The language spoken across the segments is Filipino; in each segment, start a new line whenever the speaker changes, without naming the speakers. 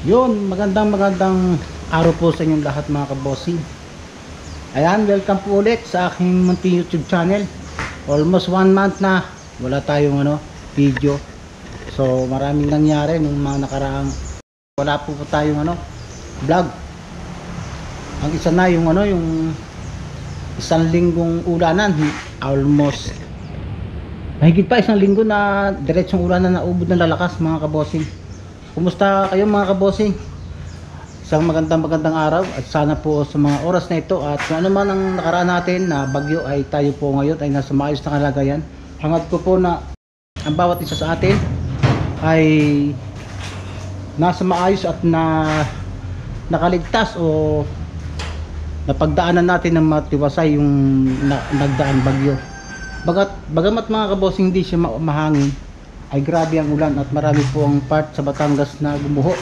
Yun, magandang araw po sa inyong lahat mga kabossing. Ayan, welcome po ulit sa aking munting YouTube channel. Almost 1 month na wala tayong video. So maraming nangyari nung mga nakaraang wala po tayong vlog. Ang isa na yung yung isang linggong ulanan, almost mahigit pa isang linggo na diretsong ulanan na ubod ng lalakas mga kabossing. Kumusta kayo mga kabossing? Isang magandang araw at sana po sa mga oras na ito at kung ano man ang nakaraan natin na bagyo ay tayo po ngayon ay nasa maayos na kalagayan. Hangad ko po na ang bawat isa sa atin ay nasa maayos at nakaligtas o napagdaanan natin ng matiwasay yung nagdaan bagyo. Bagamat mga kabossing hindi siya mahangin, ay grabe ang ulan at marami po ang part sa Batangas na gumuho.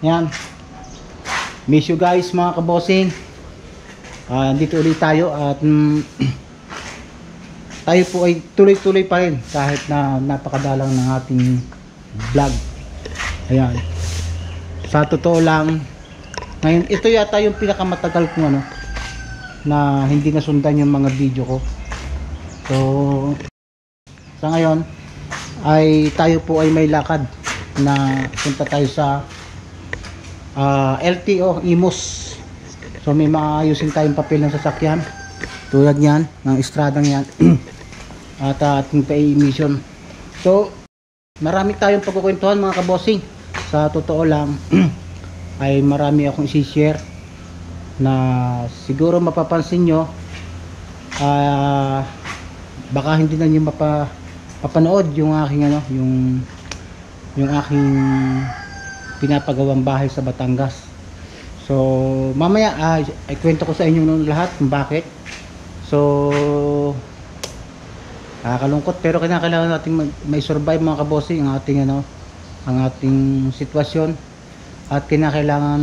Yan, miss you guys mga kabossing. Dito ulit tayo at tayo po ay tuloy-tuloy pa rin kahit na napakadalang ng ating vlog. Ayan, sa totoo lang ngayon ito yata yung pinakamatagal kong na hindi nasundan yung mga video ko. So sa ngayon ay tayo po ay may lakad na punta tayo sa LTO Imus. So may maayusin tayong papel ng sasakyan tulad yan ng estradang yan at ating pa-emission. So marami tayong pagkukwentuhan mga kabossing. Sa totoo lang ay marami akong isi-share na siguro mapapansin nyo, baka hindi na nyo mapanood yung aking yung aking pinapagawang bahay sa Batangas. So mamaya ay kwento ko sa inyo ng lahat kung bakit. So nakakalungkot pero kailangan natin may survive mga kabossing ang ating ang ating sitwasyon at kinakailangan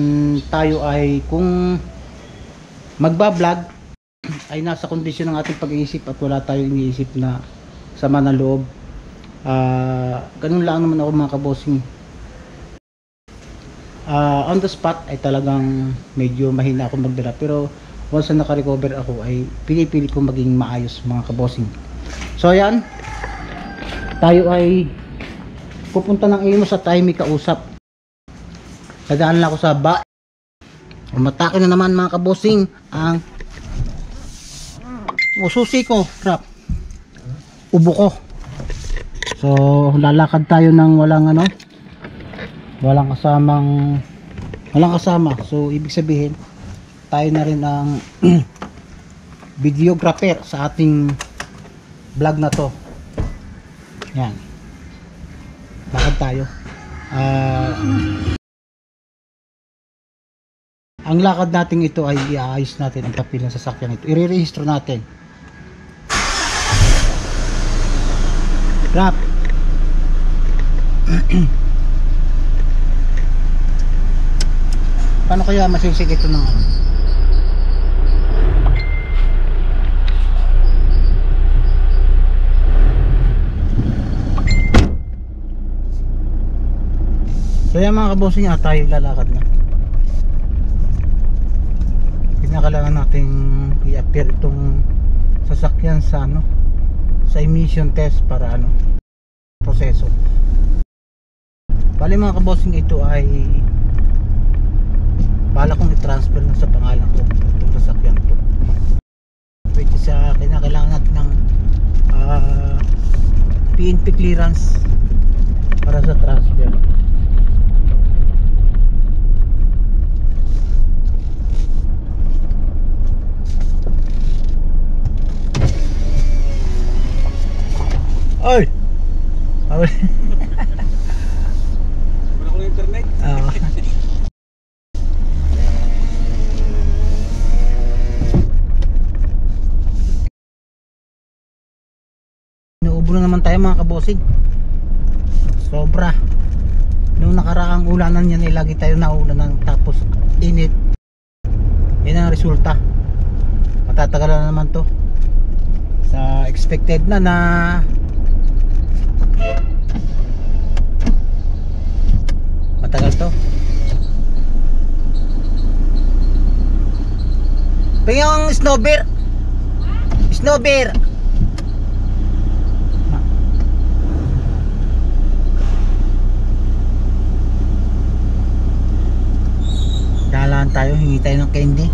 tayo ay kung magba-vlog ay nasa kondisyon ng ating pag-iisip at wala tayong iniisip na sama ng loob. Ganun lang naman ako mga kabossing. On the spot ay talagang medyo mahina ako magdala pero once na naka-recover ako ay pinipili ko maging maayos mga kabossing. So ayan, tayo ay pupunta ng Imus at tayo may kausap. Dadaan lang ako sa umatake na naman mga kabossing ang susi ko, crap, ubo ko. So lalakad tayo ng walang kasama. So ibig sabihin tayo na rin ang videographer sa ating vlog na to. Yan, lakad tayo. Ang lakad natin ito ay iayos natin ang papel ng sasakyan ito. I-re-register natin. Crap. Paano kaya masisig ito ng So yan mga kabossing, tayo lalakad na. Kailangan natin i-appear itong sasakyan sa sa emission test para proseso. Bali mga kabossing, ito ay bala kong i-transfer na sa pangalan ko itong sasakyan ito, which is kailangan natin ng PNP clearance para sa transfer. Oy! Wala ko ng internet. Nauubo na naman tayo mga kabossing. Sobra. Nung nakaraang ulanan yan ay lagi tayo naulanan tapos init. Yan ang resulta. Matatagalan na naman to. Sa expected na matagal to. Tingnan yung snowbear. Snowbear. Dalaan tayo, hingi tayo ng candy.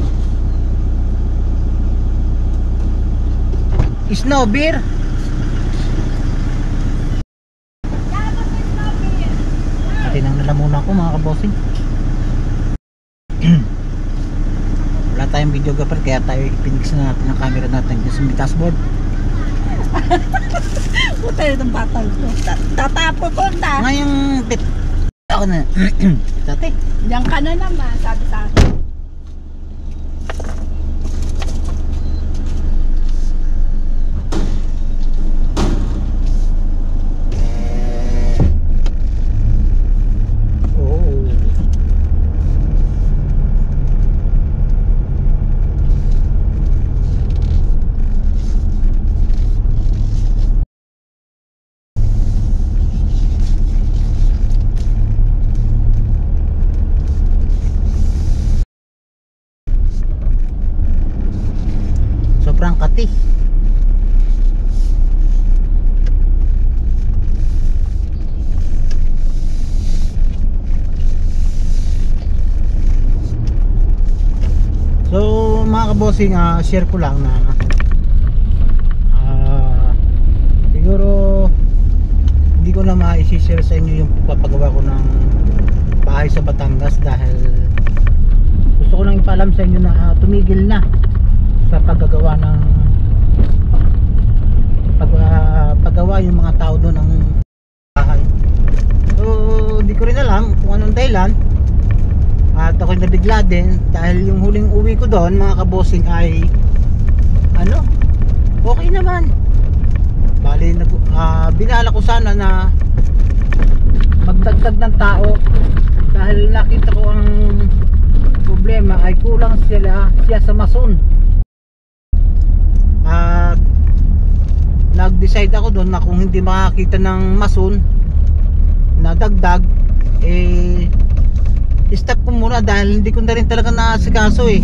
Snowbear. Atin ang nalamunan ko mga kabossing. Wala tayong videographer kaya tayo ipinix na natin ang camera natin sa may dashboard.
Puta yun ang batang ko. Tatapo ko na.
Ngayong bit ako na. Dati.
Diyan ka na naman, sabi sa akin.
Sobrang kati. So mga kabossing, share ko lang na siguro hindi ko na ma-share sa inyo yung papagawa ko ng bahay sa Batangas dahil gusto ko lang ipaalam sa inyo na tumigil na sa paggagawa ng paggawa yung mga tao doon ng bahay. So di ko rin alam kung anong dahilan at ako'y nabigla din dahil yung huling uwi ko doon mga kabossing ay okay naman. Bali binala ko sana na magdagdag ng tao dahil nakita ko ang problema ay kulang siya sa mason. At nag-decide ako doon na kung hindi makakita ng mason na dagdag, stop ko muna dahil hindi ko na rin talaga naasikaso eh.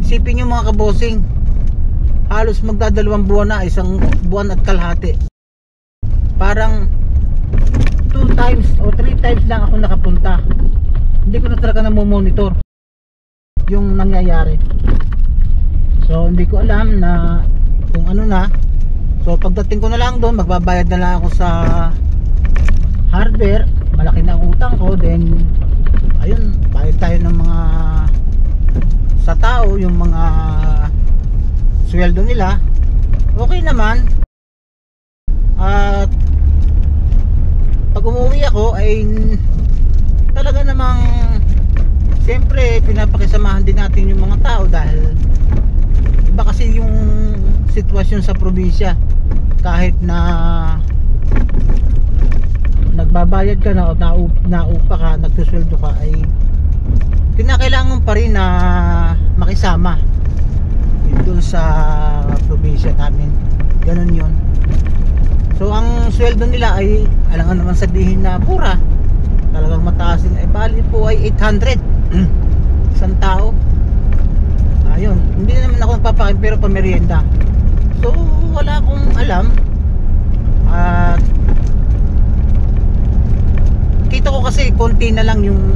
Isipin nyo mga kabossing, halos magdadalawang buwan na, isang buwan at kalahati. Parang 2 times o 3 times lang ako nakapunta. Hindi ko na talaga namomonitor yung nangyayari. So hindi ko alam na kung ano na. So pagdating ko na lang doon, magbabayad na lang ako sa hardware. Malaki na ang utang ko. Then ayun, bayad tayo ng mga sa tao, yung mga sweldo nila. Okay naman. At pag umuwi ako ay talaga namang siyempre pinapakisamahan din natin yung mga tao dahil iba kasi yung sitwasyon sa probinsya. Kahit na nagbabayad ka na o naupa ka, nagsusweldo ka, ay kinakailangan pa rin na makisama doon sa probinsya namin. Ganun yun. So ang sweldo nila ay alangan naman sabihin na pura, talagang mataas din. Ay bali po ay 800 isang tao. Ayun, hindi naman ako nagpapakain pero pamerienda. So wala akong alam. At kita ko kasi konti na lang yung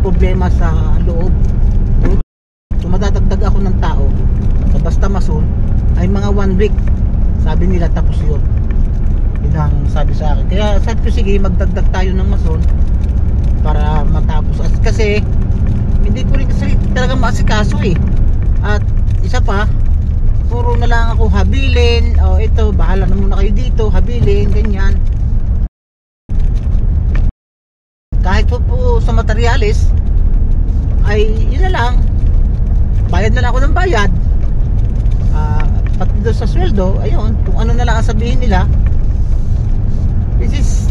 problema sa loob. So madadagdag ako ng tao sa basta mason ay mga 1 week. Sabi nila tapos yun. Yun ang sabi sa akin. Kaya sabi ko sige, magdagdag tayo ng mason para matapos. At kasi hindi ko rin kasi talaga maasikaso eh. At isa pa, puro na lang ako habilin. O ito, bahala na muna kayo dito, habilin, ganyan. Kahit po sa materialis ay yun na lang, bayad na lang ako ng bayad. Pati doon sa sweldo, ayun, kung ano na lang ang sabihin nila. This is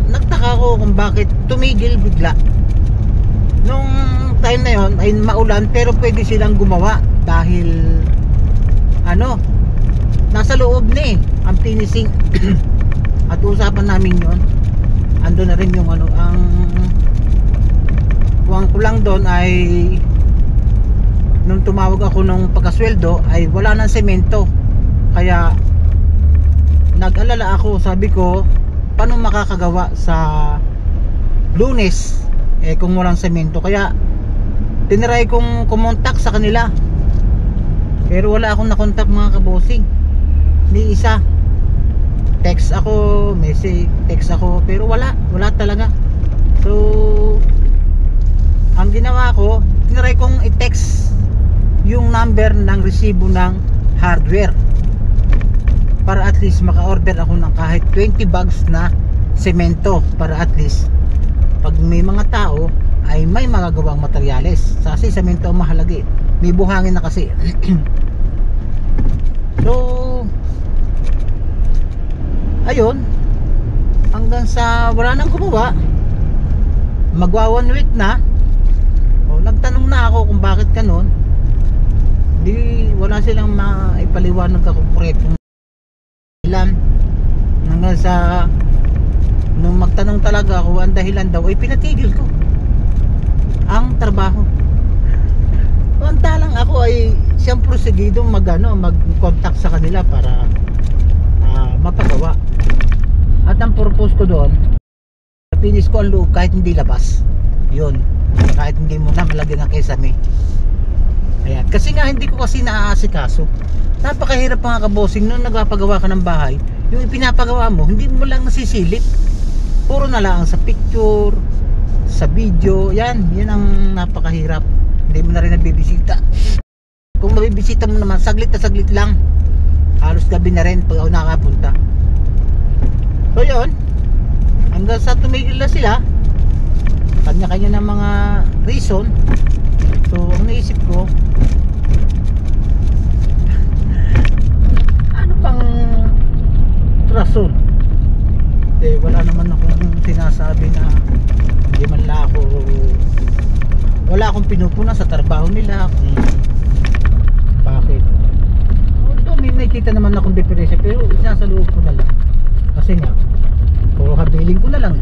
nagtaka ko kung bakit tumigil bigla. Nung time na yon ay maulan pero pwede silang gumawa dahil nasa loob na eh ang finishing. At usapan namin yon, ando na rin yung ang ang kulang doon ay nung tumawag ako nung pagkasweldo ay wala nang semento. Kaya nag-alala ako, sabi ko paano makakagawa sa Lunes kung walang semento. Kaya tinry kong kumontak sa kanila, pero wala akong nakontak mga kabosing, ni isa. Text ako, message, text ako, pero wala talaga. So ang ginawa ko, tinry kong i-text yung number ng resibo ng hardware para at least maka-order ako ng kahit 20 bags na semento, para at least pag may mga tao ay may magagawang materyales. Kasi semento ang mahalaga, may buhangin na kasi. So ayun, hanggang sa wala nang gumawa, magwa 1 week na. Nagtanong na ako kung bakit ganun. Wala silang maipaliwanag ako korrektong dahilan. Hanggang sa nung magtanong talaga ako ang dahilan daw, ay pinatigil ko ang trabaho. Samantalang ako ay siyang prosegido mag-contact sa kanila para mapagawa. At ang purpose ko doon, finish ko ang loob kahit hindi labas. Yun, kahit hindi mo na malagyan ng kesame. Ayan, kasi nga hindi ko kasi naaasikaso. Napakahirap mga kabosing nung nagpapagawa ka ng bahay. Yung ipinapagawa mo, hindi mo lang nasisilip. Puro na lang sa picture, sa video. Yan ang napakahirap. Hindi mo na rin nabibisita. Kung mabibisita mo naman, saglit na saglit lang. Halos gabi na rin pag ako nakapunta. So yun, hanggang sa tumigil na sila, kanya-kanya ng mga reason. So ang naisip ko, ano pang rason? Wala naman akong sinasabi na hindi man lang ako, wala akong pinupunan sa trabaho nila kung bakit. Although may nakikita naman akong diferensya, pero isa sa loob ko na lang. Kasi nga, puro habiling ko na lang.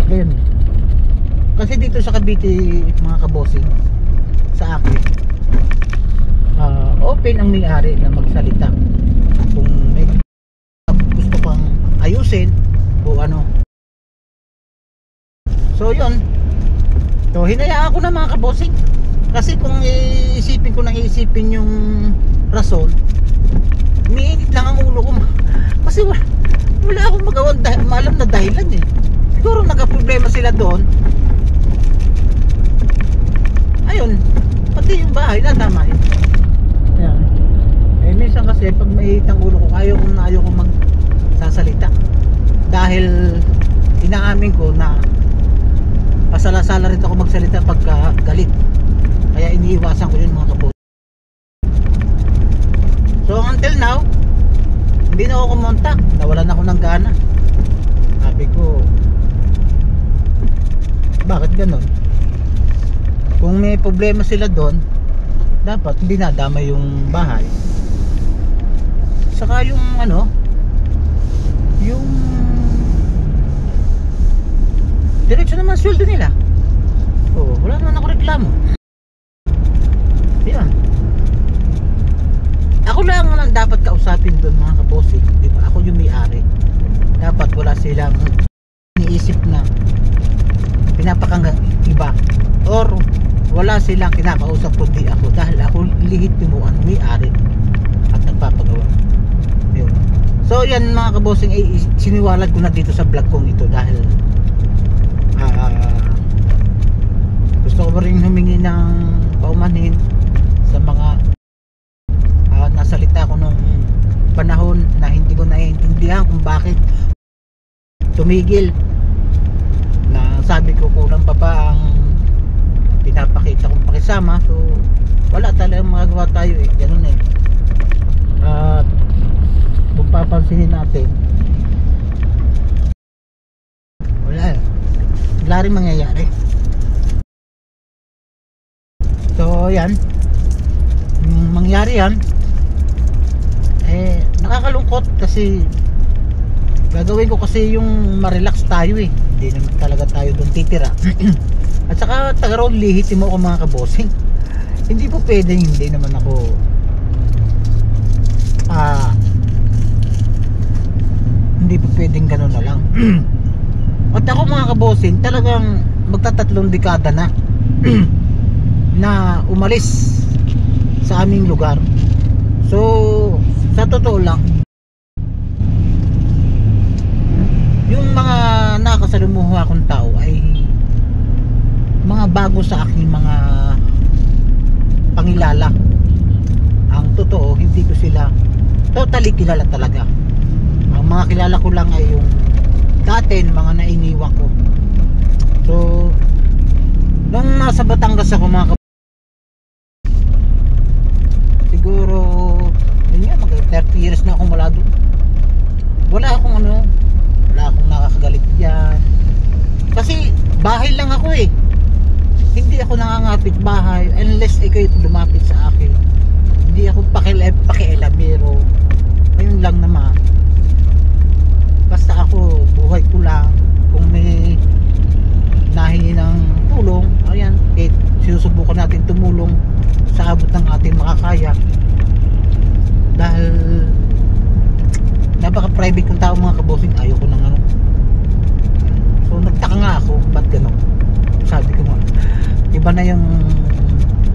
Ngayon, kasi dito sa Cavite mga kabosing, sa akin, open ang may-ari na magsalita kung may gusto pang ayusin o ano. So yun, so hinayaan ko na mga kabosing. Kasi kung iisipin yung rason, umiinit lang ang ulo ko. Kasi wala akong magawang maalam na dahilan eh. Siguro nagka-problema sila doon. Ayun, pati yung bahay na tama eh. Ayan. Minsan kasi pag maiinit ang ulo ko, ayaw ko magsasalita. Dahil inaamin ko na pasala-sala rin ako magsalita pagka galit. Kaya iniiwasan ko yun mga kapos. So until now, hindi na ako kumontak, nawalan ako ng gana. Sabi ko, bakit ganon? Kung may problema sila doon, dapat hindi nadama yung bahay. Saka yung yung diretso naman sweldo nila. Wala naman ako reklamo. Yan. Ako lang ang dapat kausapin doon mga kabosing, di ba? Ako yung may-ari. Dapat wala silang iniisip na pinapakanggang iba, or wala silang kinakausap kundi ako, dahil ako lehitimo ang may-ari at nagpapagawa. Yun. So yan mga kabosing, ay siniwalat ko na dito sa vlog kong ito dahil gusto ko rin humingi ng paumanhin sa mga nasalita ko nung panahon na hindi ko naiintindihan kung bakit tumigil. Na sabi ko kulang pa ang pinapakita kong pakisama. So wala talagang magagawa tayo eh, ganun eh. At kung papansinin natin, wala rin mangyayari. So yan, mangyari yan, nakakalungkot kasi gagawin ko kasi yung ma-relax tayo eh. hindi naman talaga tayo doon titira. At saka taga roon lihitimo ako mga kabosing. Hindi po pwedeng hindi naman ako hindi po pwedeng gano'n na lang. At ako mga kabosing, talagang magtatatlong dekada na na umalis sa aming lugar. So sa totoo lang, yung mga nakasalumuha akong tao ay mga bago sa aking mga pangilala. Ang totoo, hindi ko sila totally kilala talaga. Ang mga kilala ko lang ay yung dati mga nainiwan ko. So nung nasa Batangas ako mga siguro yun nga, mag 30 years na akong wala doon. Wala akong wala akong nakakagalit dyan. Kasi bahay lang ako eh. Hindi ako nangangapit bahay unless ikaw lumapit sa akin. Hindi ako pakialamero. Ayun lang naman. Basta ako, buhay ko lang. Kung may nahingi ng tulong, ayan, sinusubukan natin tumulong sa abot ng ating makakaya. Dahil napaka-private kong tao mga kabosing, ayoko ng So nagtaka nga ako, ba't gano'n? Sabi ko nga, iba na yung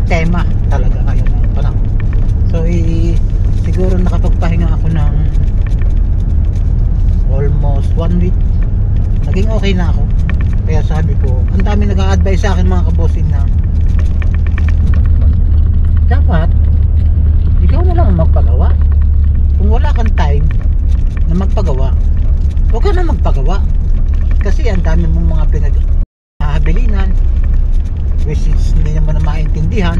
tema talaga ngayon ng panahon. So siguro nakapagpahinga ako ng almost 1 week. Naging okay na ako. Kaya sabi ko, ang dami nag-a-advise sa akin mga kabosing na dapat ikaw na lang magpagawa. Kung wala kang time na magpagawa, huwag ka na magpagawa. Kasi ang dami mong mga pinag-habilinan, which is hindi naman na maintindihan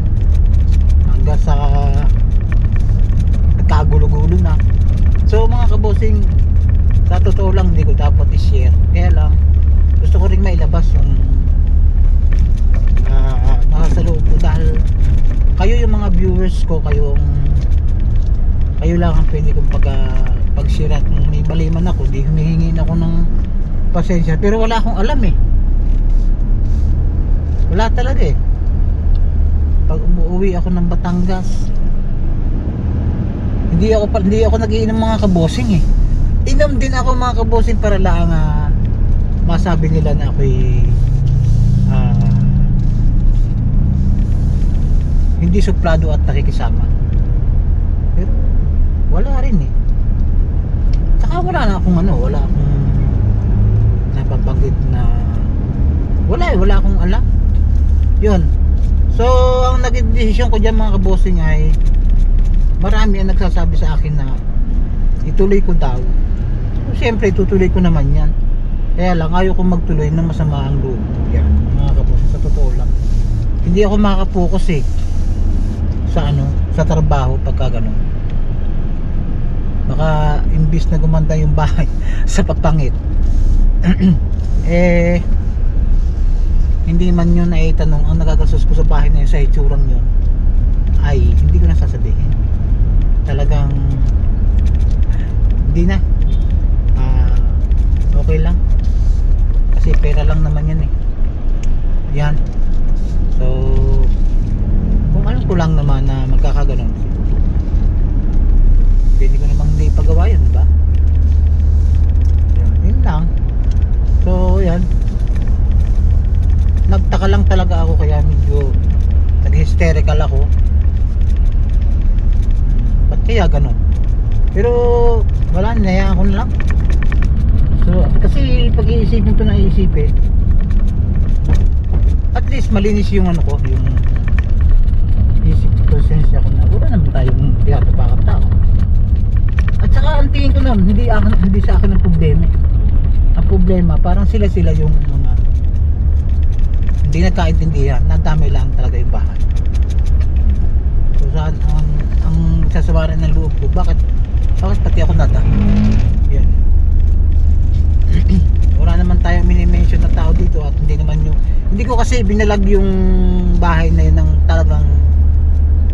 hanggang sa nagkagulo-gulo na. So mga kabosing, sa totoo lang hindi ko dapat i-share. Kaya lang gusto ko rin mailabas yung nasa loob ko, dahil kayo yung mga viewers ko, kayo lang ang pwede kong pag-share. At may baliman ako, di humihingi ako ng pasensya, pero wala akong alam eh. Wala talaga eh. Pag umuwi ako ng Batangas, hindi ako nag-iinom mga kabosing eh. Inom din ako mga kabosing para lang masabi nila na ako'y hindi suplado at nakikisama. Pero wala rin eh. Saka wala akong napabanggit na wala akong alam. Yun. So ang naging desisyon ko dyan mga kabosing ay marami ang nagsasabi sa akin na ituloy ko daw. So, siyempre tutuloy ko naman yan. Kaya lang ayaw ko magtuloy ng masama ang loob. Yan mga kabosing, sa totoo lang hindi ako makakapokus eh sa trabaho pagka gano'n. Baka imbis na gumanda yung bahay sa pagpangit hindi man yun ay tanong. Ang nagagastos ko sa bahay na yun, sa itsurang yun, ay hindi ko na sasabihin. Talagang hindi na, okay lang kasi pera lang naman yan eh. Yan. So kung alam ko lang naman na magkakaganon, pwede ko namang hindi pagawa yun, diba? Yun lang. So yan, nagtaka lang talaga ako, kaya medyo nag-hysterical ako. Ba't kaya ganon? Pero wala, nahayaan ko na lang. So kasi pag-iisipin ko na iisipin, at least malinis yung yung isip, konsensya ko na wala naman tayong tinatapakan tao. At saka ang tingin ko naman, hindi sa akin ang problema. Ang problema, parang sila yung mga hindi nagkaintindihan, nadamay lang talaga yung bahay. So saan ang sasawaran ng loob ko, bakit pati ako yan. Wala naman tayong mini-mention na tao dito, at hindi ko kasi binalag yung bahay na yun ng talagang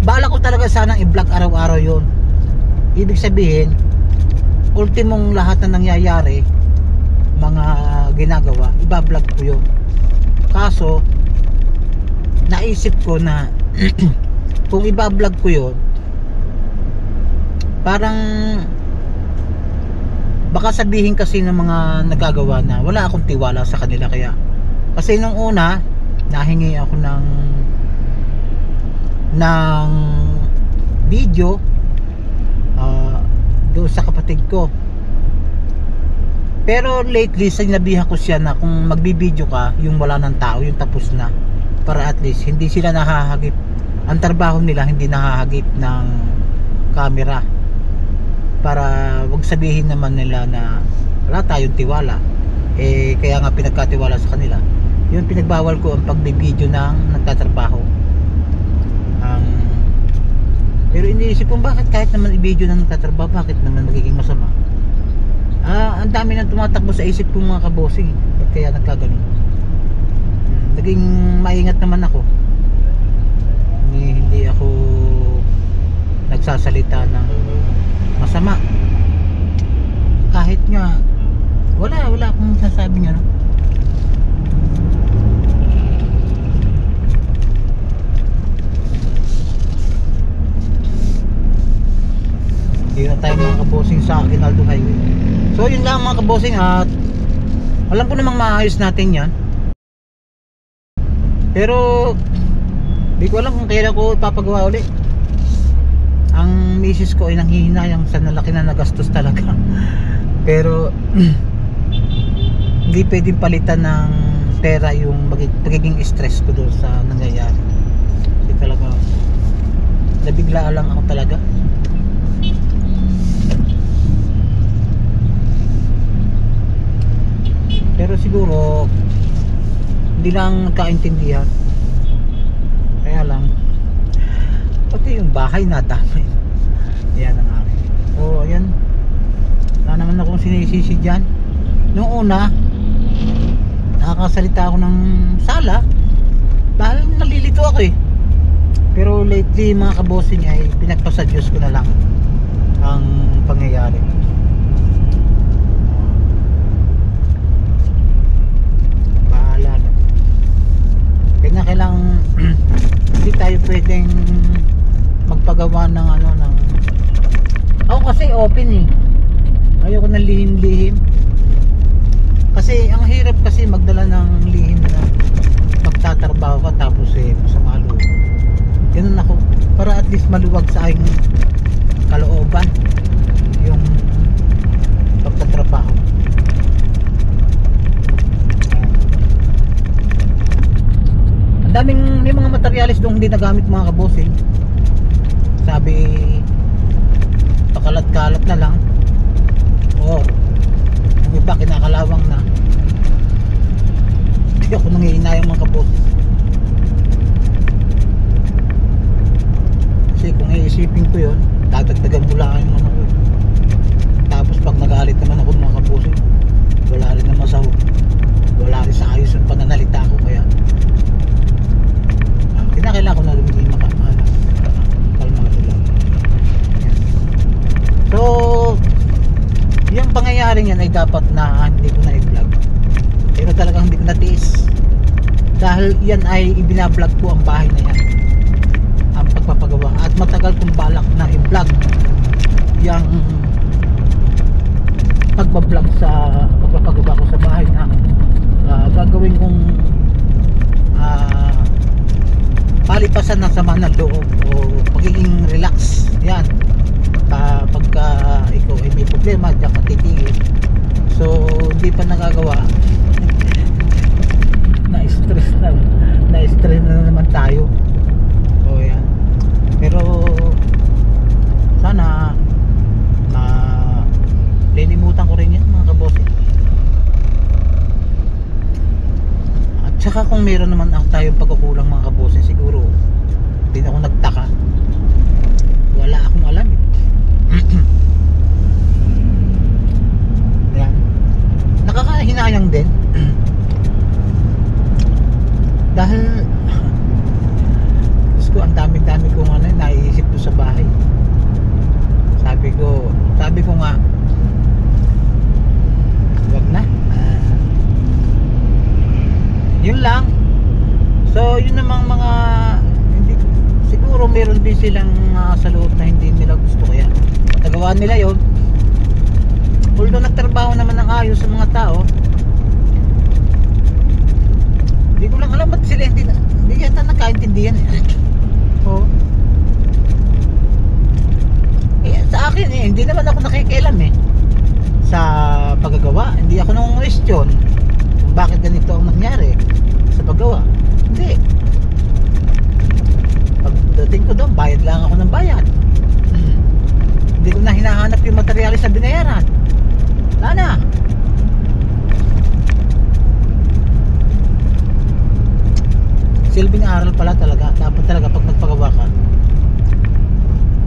bala ko talaga sanang i-vlog araw-araw yun. Ibig sabihin, ultimong lahat na nangyayari mga ginagawa, iba-vlog ko yun. Kaso naisip ko na kung iba-vlog ko yun, parang baka sabihin kasi ng mga nagagawa na wala akong tiwala sa kanila. Kaya kasi nung una nahingi ako ng video doon sa kapatid ko, pero lately sinabihan ko siya na kung magbibideo ka yung wala ng tao, yung tapos na, para at least hindi sila nahahagip, ang trabaho nila hindi nahahagip ng camera, para wag sabihin naman nila na wala tayong tiwala. Kaya nga pinagkatiwala sa kanila, yun pinagbawal ko ang pagbibideo ng nagtatrabaho. Pero iniisip ko, bakit kahit naman i-video ng nagtatrabaho, bakit naman magiging masama? Ang dami nang tumatakbo sa isip ko mga kabosing, ba't kaya nagkaganon? Naging maingat naman ako, hindi ako nagsasalita ng masama, kahit nga wala akong sasabing ano. Hindi na tayo mga kabosing sa Aguinaldo Highway. So yun lang mga kabosing, at alam ko namang maayos natin yan, pero di ko alam kung kailan ko ipapagawa ulit. Ang misis ko ay nanghihinayang sa nalaki na nagastos talaga. Pero hindi pwedeng palitan ng pera yung magiging stress ko doon sa nangyayari. Hindi talaga, nabigla lang ako talaga. Pero siguro hindi lang nagkaintindihan, kaya lang pati yung bahay nadamay. Yan ang akin. So ayan, wala naman akong sinisisi dyan. Noong una nakakasalita ako ng sala dahil nalilito ako pero lately mga kabosing ay pinagpasa Diyos ko na lang ang pangyayari. Kaya kailangan hindi tayo pwedeng magpagawa ng ako kasi open ayoko ng lihim-lihim, kasi ang hirap kasi magdala ng lihim na magtatrabaho ka tapos masama loob. Ganun ako, para at least maluwag sa aking kalooban yung pagtatrabaho. May mga materialis doon hindi nagamit mga kabosing. Sabi pakalat-kalat na lang, o yung iba kinakalawang na. Hindi ako nangihinayang mga kabosing, kasi kung iisipin ko yun, dadagdagan ko lang yung ko. Tapos pag nagalit naman ako mga kabosing, wala rin naman sa wala rin sa ayos yung pananalita ko. Kaya kailangan ko na lumigay kalma lang. So yung pangyayaring yan ay dapat na hindi ko na i-vlog, pero talagang hindi ko natiis, dahil yan ay ibinablog ko ang bahay na yan, ang pagpapagawa, at matagal kong balak na i-vlog yung pagbablog sa pagpapagawa ko sa bahay na gagawin kong palipasan ng sama ng loob o pagiging relax. Yan, pagka ikaw ay may problema diyan ka titigil. So hindi pa nagagawa na-stress na naman tayo. So yan, pero sana lilimutan ko rin yan mga kabosing. Saka kung meron naman tayong pagkukulang mga kabosing, siguro hindi na ako nagtaka, wala akong alam yan. Nakakahinayang din dahil ko ang dami-dami kong naiisip ko sa bahay. Sabi ko nga wag na, Yun lang. So yun namang mga hindi, siguro meron din silang sa loob na hindi nila gusto, kaya nagawa nila yun. Although nagtrabaho naman ng ayos sa mga tao, hindi ko lang alam ba't sila hindi yata nagkaintindihan eh. Oo. Sa akin hindi naman ako nakikialam sa paggagawa. Hindi ako nang question kung bakit ganito ang nangyari sa paggawa. Hindi. Pagdating ko doon, bayad lang ako ng bayad. Hindi ko na hinahanap yung materyales na binayaran. Wala na. Silbing aral pala talaga. Dapat talaga pag nagpagawa ka,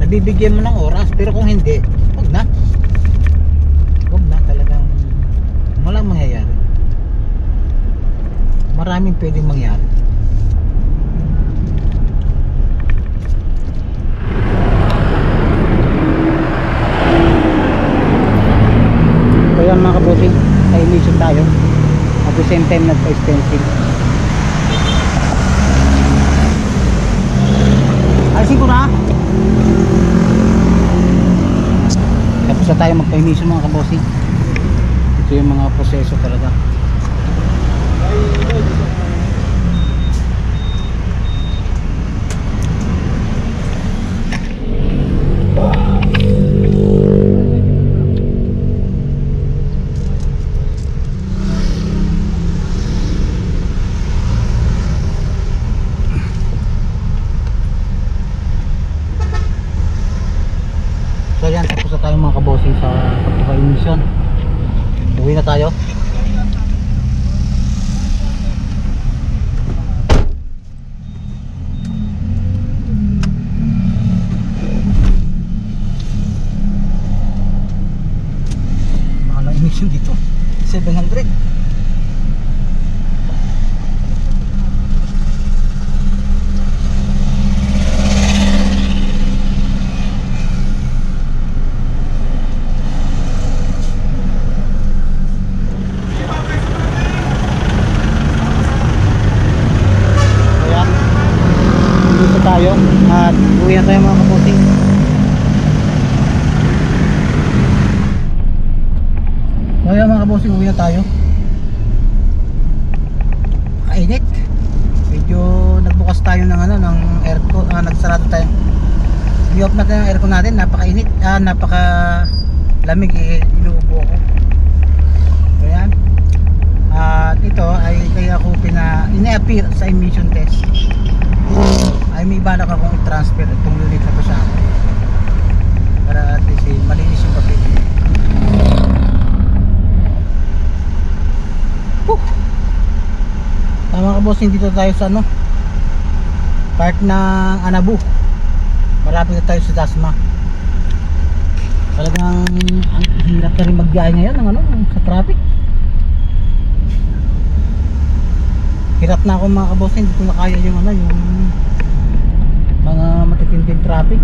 nabibigyan mo ng oras, pero kung hindi, wag na talagang walang mangyayari. Maraming pwedeng mangyari. So yan mga kabuting, sa emission tayo at the same time nagpa-stencil. Alisin ko na. Tapos na tayo magpa-emission mga kabossing. Ito yung mga proseso talaga. So yan, tapos na tayo mga kabossing sa pagpapa-emission. Uwi na tayo. Mahal ang emission dito, 700. Tayo at uwi na tayo mga kabuting. Kaya mga kabuting, uwi na tayo. Kainit. Medyo nagbukas tayo ng ng aircon, nagsarado tayo. I-off natin ang aircon natin, napakainit, napaka lamig, iluubo ako. Ayan. At ito ay kaya ako ina-appear sa emission test. Ay may balak akong i-transfer itong unit na to sa akin para at least malinis yung papel. Tama ka boss, dito tayo sa part ng Anabu. Malapit na tayo sa Dasma. Talagang ang hirap na rin magbiyahe ngayon sa traffic. Hirap na ako mga kaboss, hindi ko na kaya yung yung mga matitinding traffic.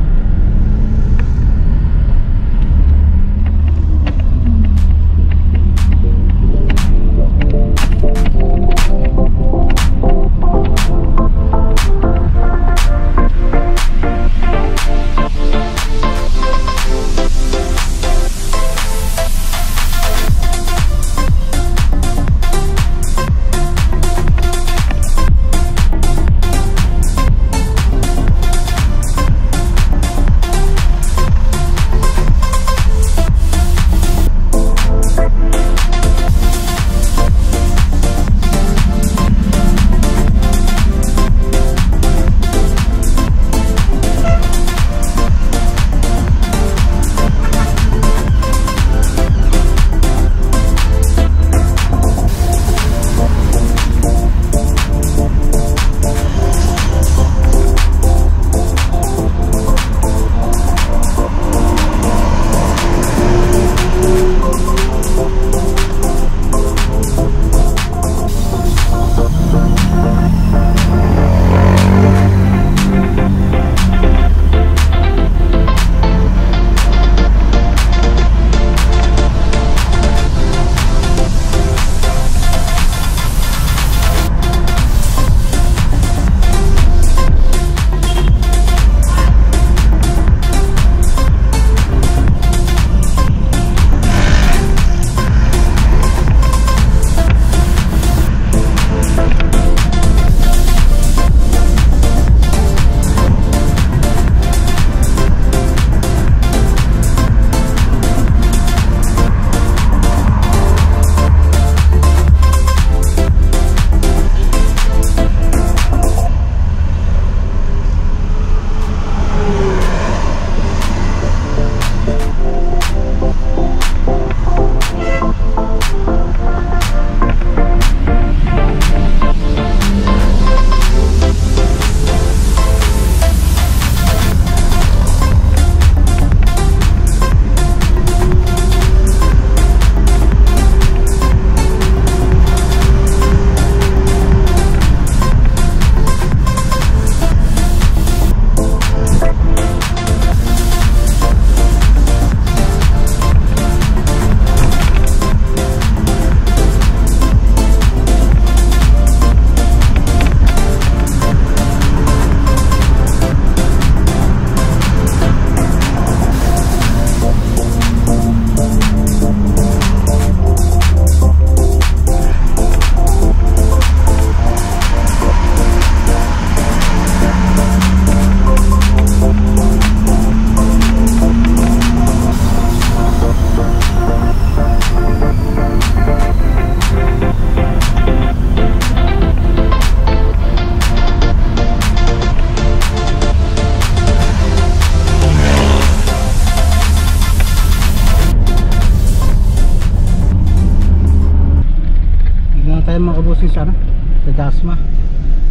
Dasma.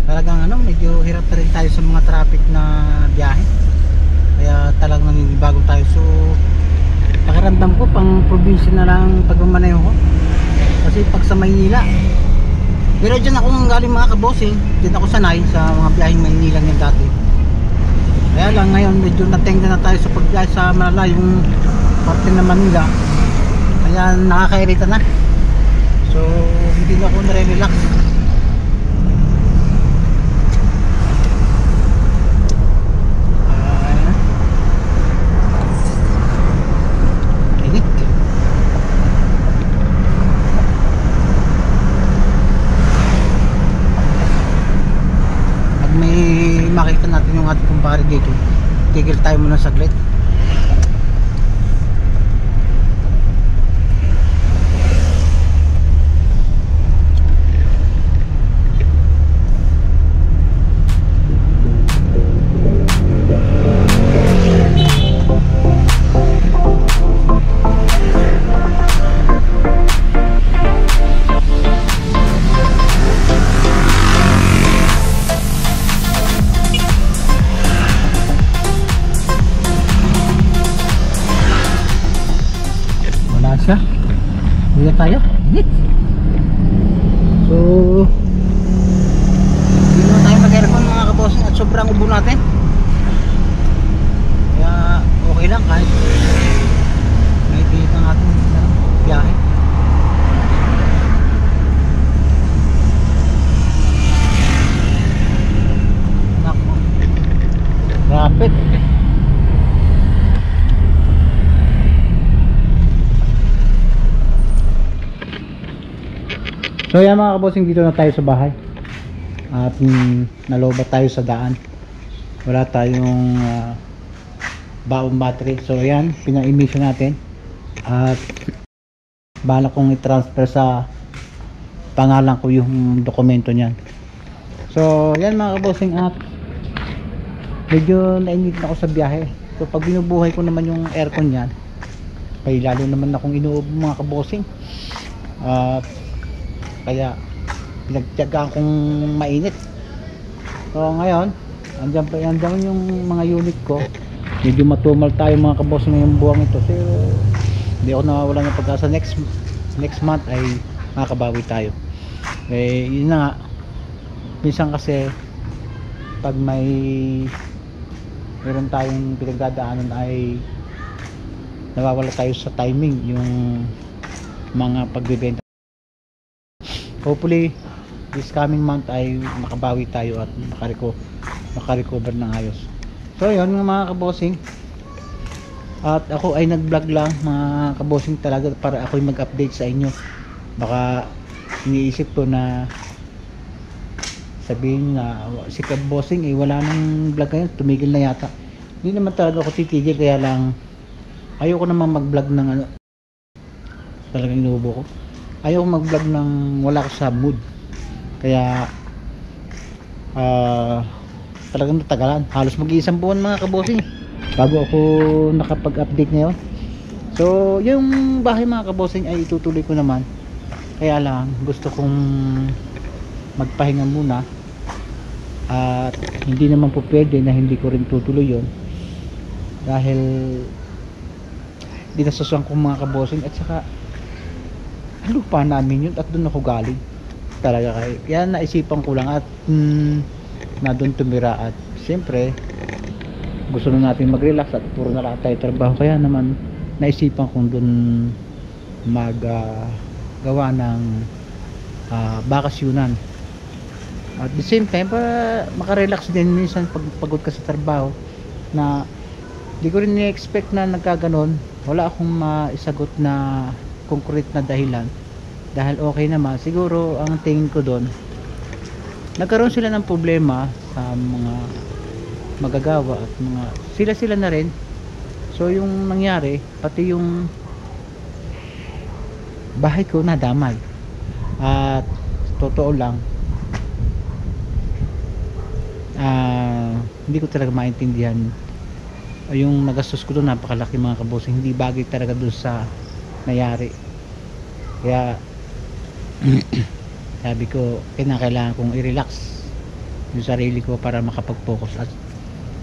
Talagang ano, medyo hirap na rin tayo sa mga traffic na biyahe. Kaya talagang naninibago tayo. So pakiramdam ko pang probinsya na lang pagmamaneho ko. Kasi pag sa Maynila, pero dyan ako galing mga kabosing, dyan ako sanay sa mga biyaheng Maynila yan dati. Kaya lang ngayon medyo natengga na tayo sa pagbiyahe sa malalayong parte ng Manila. Kaya nakakairita na. So hindi na ako nare-relax. Init. Pag may makita natin yung ating kumpare dito, tigil tayo muna saglit. Siya. Hindi tayo. Init. So hindi naman tayo mag-aircon mga kabossing at sobrang ubo natin. Kaya okay lang kahit may pilit ng ating biyahe. Nako. Rapid. So yan mga kabossing, dito na tayo sa bahay. At nalobat tayo sa daan. Wala tayong baong battery. So yan, pina-emission natin. At bala kong i-transfer sa pangalan ko yung dokumento niyan. So yan mga kabossing, at medyo nainit na ako sa biyahe. So pag binubuhay ko naman yung aircon yan, ay lalo naman akong inuubo mga kabossing. Kaya pinagtiyagaan kong mainit. So ngayon andyan yung mga unit ko. Medyo matumal tayo mga kaboss ngayong buwang ito. So hindi ako nawawala ng pag-asa. Next month ay makabawi tayo. Yun na nga, minsan kasi pag meron tayong pinagdadaanan ay nawawala tayo sa timing yung mga pagbebenta. Hopefully this coming month ay makabawi tayo at makarecover ng ayos. So yun mga kabossing, at ako ay nag-vlog lang mga kabossing talaga para ako'y mag-update sa inyo. Baka iniisip ko na sabihin na si kabossing wala nang vlog ngayon, tumigil na yata. Hindi naman talaga ako titigil, kaya lang ayoko naman mag-vlog ng ano, talagang inuubo ko. Ayaw mag-vlog ng wala ko sa mood. Kaya talagang natagalan. Halos mag-iisang buwan mga kabossing bago ako nakapag-update ngayon. So yung bahay mga kabossing ay itutuloy ko naman. Kaya lang gusto kong magpahinga muna. At hindi naman po pwede na hindi ko rin tutuloy yon. Dahil dinasusuan ko mga kabossing, at saka lupa namin yun at doon ako galing talaga. Kaya naisipan ko lang at na doon tumira. At siyempre gusto na natin mag-relax at puro na lang tayo trabaho, kaya naman naisipan kong doon gawa ng bakasyunan. At the same time para makarelax din minsan pag pagod ka sa trabaho, na di ko rin ni-expect na nagkaganon. Wala akong maisagot na concrete na dahilan, dahil okay naman. Siguro ang tingin ko doon, nagkaroon sila ng problema sa mga magagawa at mga sila na rin. So yung nangyari, pati yung bahay ko nadamay. At totoo lang, hindi ko talaga maintindihan yung nagastos ko doon. Napakalaki mga kabossing, hindi bagay talaga doon sa nangyari. Kaya Sabi ko, kinakailangan kong i-relax yung sarili ko para makapag-focus at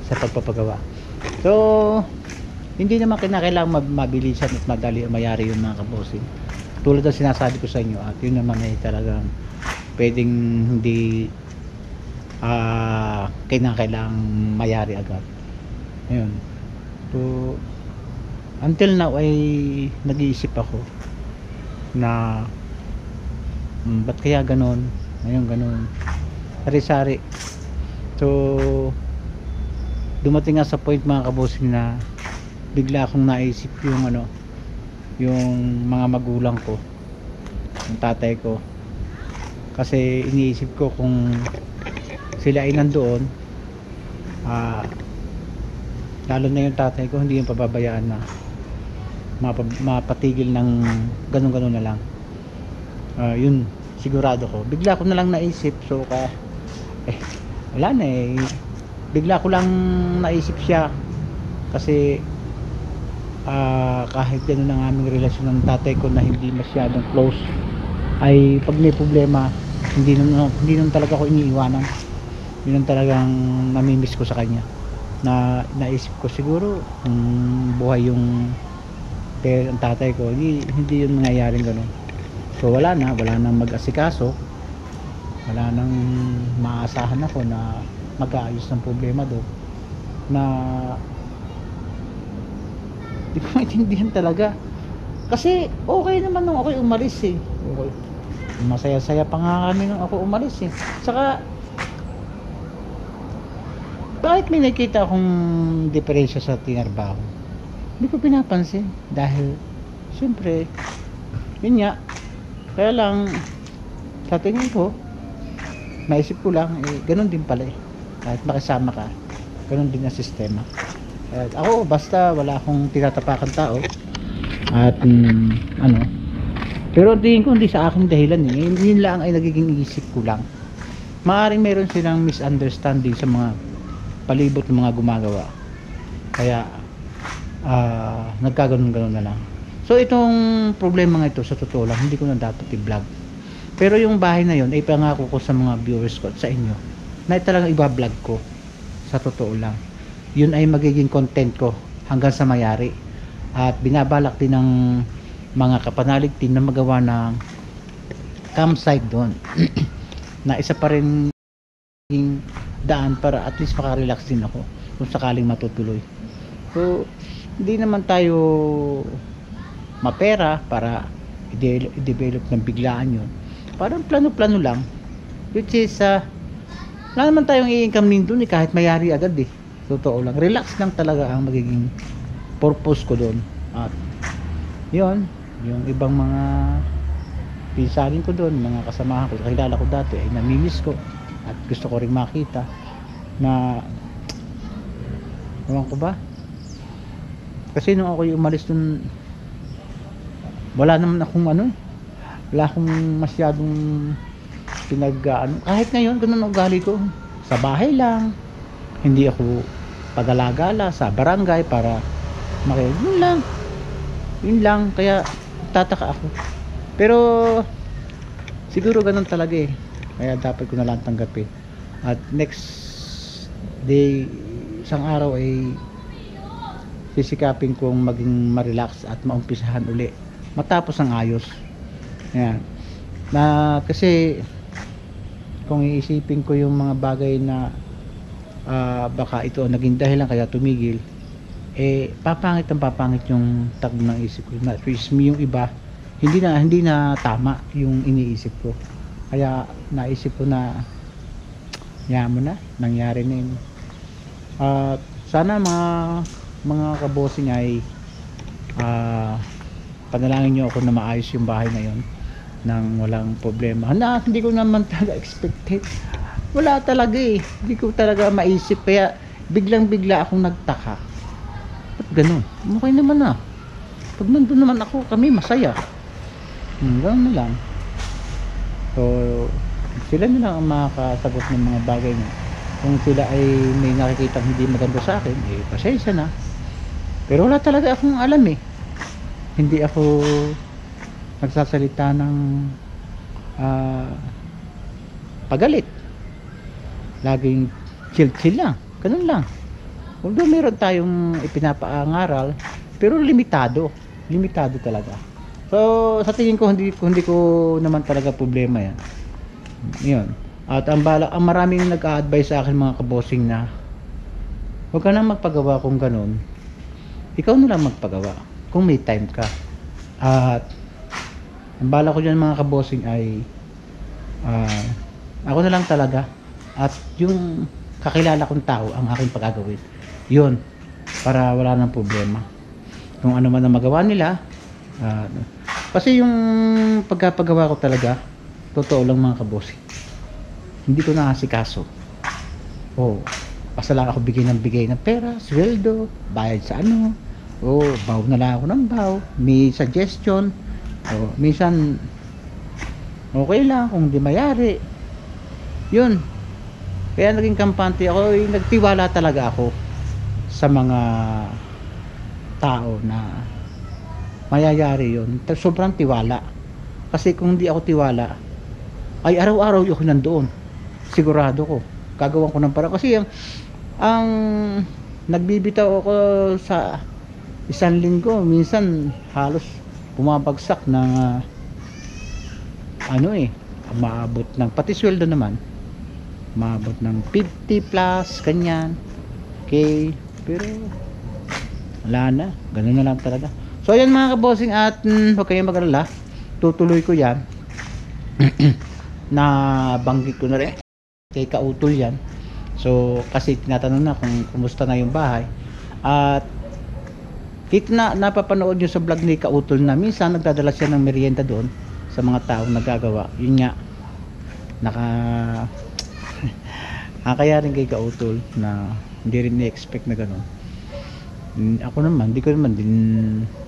sa pagpapagawa. So, hindi naman kinakailangan mabilisan at madali mayari yung mga kabossing. Tulad ng sinasabi ko sa inyo, at yun naman ay talagang pwedeng hindi kinakailangan mayari agad. Ayun. So, until now ay nag-iisip ako na ba't kaya ganon, ngayon ganon, sari-sari. So, dumating nga sa point mga kabosing na bigla akong naisip yung yung mga magulang ko, yung tatay ko, kasi iniisip ko kung sila ay nandoon, lalo na yung tatay ko, hindi yung pababayaan na mapatigil ng ganun-ganun na lang. Yun, sigurado ko. Bigla ko na lang naisip, so wala na bigla ko lang naisip siya kasi kahit gano'n ang aming relasyon ng tatay ko na hindi masyadong close, ay pag may problema hindi nun talaga ako iniiwanan. Yun ang talagang namimiss ko sa kanya, na naisip ko siguro kung buhay yung ang tatay ko, hindi yun mangyayaring gano'n. So wala nang mag-asikaso, wala nang maasahan ako na mag-aayos ng problema doon, na di ko maintindihan talaga. Kasi okay naman nung ako umalis okay. Masaya-saya pa nga kami nung ako umalis Saka bakit may nakita akong diferensya sa tinarbaho? Hindi ko pinapansin dahil siyempre yun nga, kaya lang sa tingin ko, naisip ko lang ganun din pala kahit makisama ka, ganun din ang sistema. Ako basta wala akong tinatapakan tao at pero tingin ko hindi sa aking dahilan yun lang ay nagiging isip ko lang. Maaaring meron silang misunderstanding sa mga palibot ng mga gumagawa, kaya nagkaganon-ganon na lang. So itong problema nga ito, sa totoo lang hindi ko na dapat i-vlog, pero yung bahay na yun ay pangako ko sa mga viewers ko at sa inyo na talagang i-vlog ko. Sa totoo lang yun ay magiging content ko hanggang sa mayari, at binabalak din ng mga kapanalig team na magawa ng campsite doon na isa pa rin yung daan para at least makarelax din ako kung sakaling matutuloy. So hindi naman tayo mapera para i-develop ng biglaan yun, parang plano-plano lang, which is wala naman tayong i-income din doon kahit mayari agad totoo lang, relax lang talaga ang magiging purpose ko doon. At yun, yung ibang mga pinsanin ko doon, mga kasamahan ko, kakilala ko dati ay namimiss ko at gusto ko rin makita na ewan ko ba, kasi nung ako yung umalis doon wala naman akong wala akong masyadong kahit ngayon ganun ang ugali ko, sa bahay lang, hindi ako padala-gala sa barangay para yun lang, kaya tataka ako. Pero siguro ganun talaga kaya dapat ko na lang tanggapin, at next day, isang araw ay sisikapin kong maging ma-relax at maumpisahan uli matapos ang ayos. Yan na, kasi kung iisipin ko yung mga bagay na baka ito naging dahilan kaya tumigil, papangit yung tag ng isip ko, na yung iba hindi na tama yung iniisip ko, kaya naisip ko na mo na, nangyari na yun. Sana mga kabosing ay panalangin nyo ako na maayos yung bahay na yun nang walang problema. Hindi ko naman talaga expected, wala talaga hindi ko talaga maisip, kaya biglang bigla akong nagtaka, ba't ganun? Okay naman pag nandun naman ako, kami masaya, ganun na lang. So sila na lang ang makakasagot ng mga bagay niya. Kung sila ay may nakikita hindi maganda sa akin, pasensya na, pero wala talaga akong alam hindi ako nagsasalita ng pagalit. Laging chill lang, ganun lang. Although meron tayong ipinapaangaral, pero limitado talaga. So sa tingin ko hindi ko naman talaga problema yan. Yun. At ang maraming nag-a-advise sa akin mga kabosing na huwag ka nang magpagawa kung ganun. Ikaw na lang magpagawa kung may time ka. At ang bala ko dyan mga kabosing ay ako na lang talaga. At yung kakilala kong tao ang aking pagagawin. Yun. Para wala nang problema. Kung ano man ang magawa nila. Kasi yung pagkapagawa ko talaga, totoo lang mga kabosing, hindi ko nakasikaso. Basta lang ako bigay ng pera, sweldo, bayad sa ano, baw na lang ako ng baw, may suggestion, minsan okay lang kung di mayari. Yun. Kaya naging kampante ako, nagtiwala talaga ako sa mga tao na mayayari yun. Sobrang tiwala. Kasi kung hindi ako tiwala, ay araw-araw ako nandoon. Sigurado ko. Gagawan ko ng paraan. Kasi ang nagbibitaw ako sa isang linggo, minsan halos bumabagsak ng maabot ng, pati sweldo naman, maabot ng 50 plus, kanyan. Okay. Pero wala na. Ganun na lang talaga. So ayan mga kabosing, at huwag kayong mag-alala, tutuloy ko yan. Na banggit ko na rin kay Kautol yan. So kasi tinatanong na kung kumusta na yung bahay. At napapanood nyo sa vlog ni Kautol na minsan nagdadala siya ng merienda doon sa mga taong nagagawa. Yun nga, kaya rin kay Kautol na hindi rin ni-expect na gano'n. Ako naman, hindi ko naman din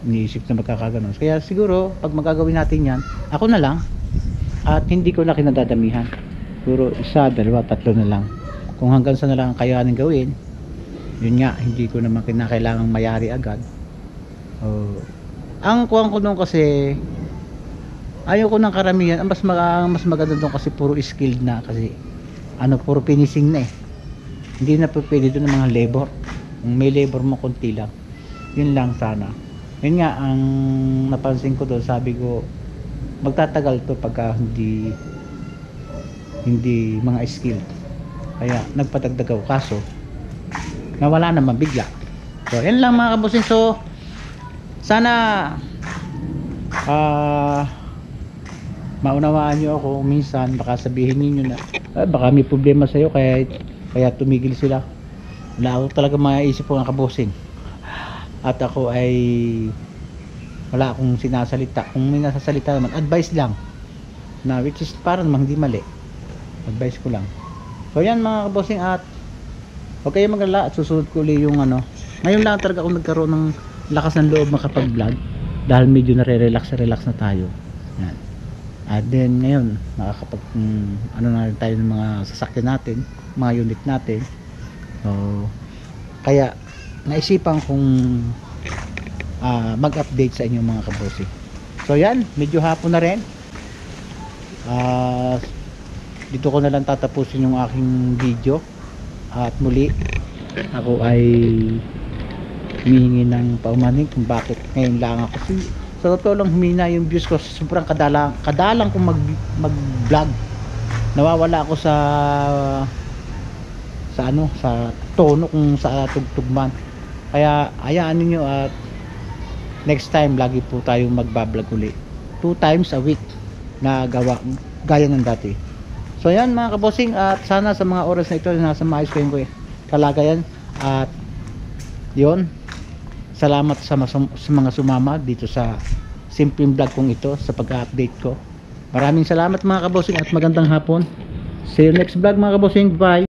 iniisip na magkakaganon. Kaya siguro pag magagawin natin yan, ako na lang, at hindi ko na kinadadamihan. Puro 1, 2, 3 na lang. Kung hanggang sa na lang kayanin gawin, yun nga, hindi ko naman kinakailangang mayari agad. Ang kuwang ko doon kasi, ayoko ng karamihan. Mas maganda doon kasi puro skilled na, kasi puro finishing na eh. Hindi na pwede doon ng mga labor. Kung may labor mo, konti lang. Yun lang sana. Yun nga, ang napansin ko doon, sabi ko, magtatagal to pagka hindi mga skill. Kaya nagpadagdag ako, kaso nawala naman bigla. So yan lang mga kabosing. So sana maunawaan nyo ako. Minsan baka sabihin niyo na baka may problema sa'yo kaya tumigil sila. Wala ako talaga maiisip po ng kabosing. At ako ay wala akong sinasalita. Kung may nasasalita naman, advice lang, na which is parang namang hindi mali. Advice ko lang. So yan mga kabosing, at huwag kayo magalala at susunod ko ulit yung ngayon lang talaga ako nagkaroon ng lakas ng loob makapag-vlog dahil medyo nare-relax na tayo. Yan. At then ngayon nakakapag na rin tayo ng mga sasakyan natin, mga unit natin. So kaya naisipan kong mag-update sa inyo mga kabosing. So yan, medyo hapon na rin. Dito ko na lang tatapusin yung aking video. At muli ako ay humihingi ng paumanin kung bakit ngayon lang ako. Kasi sa totoo lang humina yung views ko. Sobrang kadalang kong mag-vlog. Nawawala ako sa tono kung sa tugtugman. Kaya hayaan niyo, at next time lagi po tayong magbablog uli. 2 times a week na gawa gaya ng dati. So yan mga kabosing, at sana sa mga oras na ito nasa maayos kayong kalagayan. At yon, salamat sa mga sumama dito sa simpleng vlog kong ito, sa pag-update ko. Maraming salamat mga kabosing, at magandang hapon. See you next vlog mga kabosing. Bye.